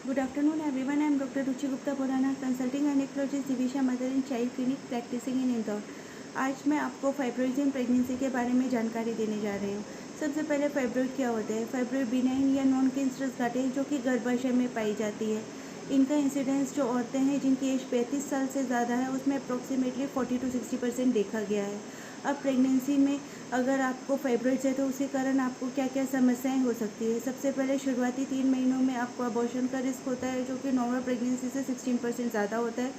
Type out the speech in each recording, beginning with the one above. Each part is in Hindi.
Good afternoon everyone. I am Dr. Ruchi Gupta पुराना, consulting gynaecologist Divisha mother and child clinic practising in Indore. आज मैं आपको फाइब्रॉइड्स इन प्रेगनेंसी के बारे में जानकारी देने जा रही हूँ। सबसे पहले फाइब्रॉइड क्या होता है। फाइब्रॉइड बिनाइन या नॉन कैंसरस गांठें जो कि गर्भाशय में पाई जाती है। इनका इंसिडेंस जो औरतें हैं जिनकी एज 35 साल से ज़्यादा है उसमें अप्रॉक्सीमेटली 40 to 60% देखा गया है। अब प्रेगनेंसी में अगर आपको फाइब्रॉइड्स है तो उसके कारण आपको क्या क्या समस्याएं हो सकती है। सबसे पहले शुरुआती 3 महीनों में आपको अबॉर्शन का रिस्क होता है जो कि नॉर्मल प्रेगनेंसी से 16% ज़्यादा होता है।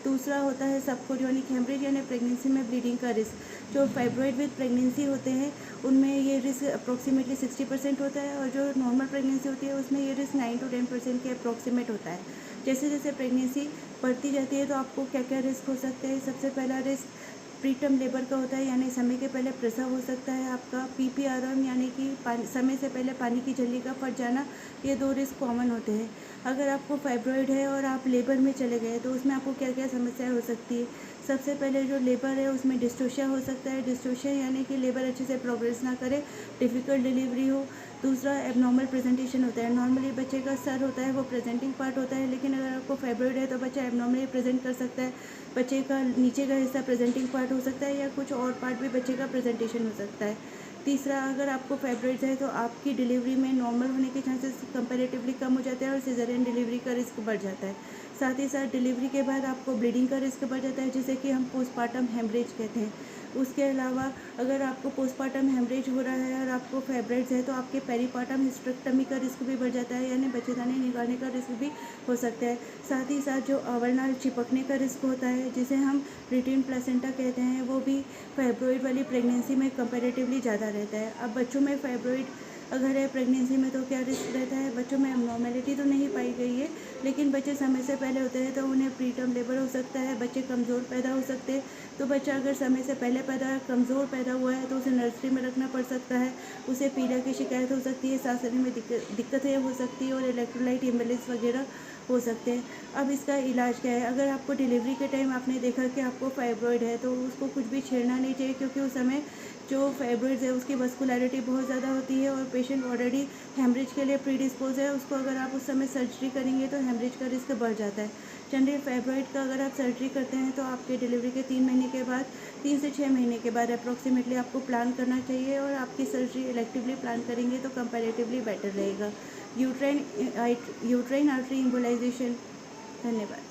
दूसरा होता है सबकोरियोनिक हेमरेज यानी प्रेगनेंसी में ब्लीडिंग का रिस्क। जो फाइब्रॉइड विद प्रेगनेंसी होते हैं उनमें ये रिस्क अप्रॉक्सीमेटली 60% होता है और जो नॉर्मल प्रेगनेंसी होती है उसमें ये रिस्क 9 to 10% के अप्रॉक्सीमेट होता है। जैसे जैसे प्रेगनेंसी बढ़ती जाती है तो आपको क्या क्या रिस्क हो सकते हैं। सबसे पहला रिस्क प्रीटर्म लेबर का होता है यानी समय के पहले प्रसव हो सकता है आपका। पीपीआरएम यानी कि समय से पहले पानी की झिल्ली का फट जाना, ये 2 रिस्क कॉमन होते हैं। अगर आपको फाइब्रॉइड है और आप लेबर में चले गए तो उसमें आपको क्या क्या समस्याएं हो सकती है। सबसे पहले जो लेबर है उसमें डिस्टोशिया हो सकता है। डिस्टोशिया यानी कि लेबर अच्छे से प्रोग्रेस ना करे, डिफ़िकल्ट डिलीवरी हो। दूसरा एबनॉर्मल प्रेजेंटेशन होता है। नॉर्मली बच्चे का सर होता है वो प्रेजेंटिंग पार्ट होता है, लेकिन अगर आपको फाइब्रॉइड है तो बच्चा एबनॉर्मली प्रेजेंट कर सकता है। बच्चे का नीचे का हिस्सा प्रेजेंटिंग पार्ट हो सकता है या कुछ और पार्ट भी बच्चे का प्रेजेंटेशन हो सकता है। तीसरा, अगर आपको फाइब्रॉइड्स है तो आपकी डिलीवरी में नॉर्मल होने के चांसेस कंपैरेटिवली कम हो जाते हैं और सिजेरियन डिलीवरी का रिस्क बढ़ जाता है। साथ ही साथ डिलीवरी के बाद आपको ब्लीडिंग का रिस्क बढ़ जाता है जिसे कि हम पोस्टमार्टम हेमरेज कहते हैं। उसके अलावा अगर आपको पोस्टमार्टम हेमरेज हो रहा है और आपको फाइब्रॉइड्स है तो आपके पेरीपार्टम हिस्टेरेक्टमी का रिस्क भी बढ़ जाता है यानी बच्चेदानी निकालने का रिस्क भी हो सकता है। साथ ही साथ जो अवरनाल चिपकने का रिस्क होता है जिसे हम रिटेन प्लेसेंटा कहते हैं वो भी फाइब्रॉइड वाली प्रेगनेंसी में कंपैरेटिवली ज़्यादा रहता है। अब बच्चों में फाइब्रॉइड अगर है प्रेगनेंसी में तो क्या रिस्क रहता है। बच्चों में अबनॉर्मेलिटी तो नहीं पाई गई है, लेकिन बच्चे समय से पहले होते हैं तो उन्हें प्रीटर्म लेबर हो सकता है। बच्चे कमज़ोर पैदा हो सकते हैं, तो बच्चा अगर समय से पहले कमज़ोर पैदा हुआ है तो उसे नर्सरी में रखना पड़ सकता है। उसे पीलिया की शिकायत हो सकती है, सांस लेने में दिक्कतें हो सकती है और इलेक्ट्रोलाइट इम्बैलेंस वगैरह हो सकते हैं। अब इसका इलाज क्या है। अगर आपको डिलीवरी के टाइम आपने देखा कि आपको फाइब्रॉइड है तो उसको कुछ भी छेड़ना नहीं चाहिए, क्योंकि उस समय जो फाइब्रॉइड्स है उसकी वस्कुलैरिटी बहुत ज़्यादा होती है और पेशेंट ऑलरेडी हेमरेज के लिए प्रीडिस्पोज है। उसको अगर आप उस समय सर्जरी करेंगे तो हेमरेज का रिस्क बढ़ जाता है। जनरली फाइब्रॉइड का अगर आप सर्जरी करते हैं तो आपके डिलीवरी के 3 महीने के बाद 3 से 6 महीने के बाद अप्रॉक्सीमेटली आपको प्लान करना चाहिए और आपकी सर्जरी इलेक्टिवली प्लान करेंगे तो कंपैरेटिवली बेटर रहेगा। Uterine artery embolisation. धन्यवाद।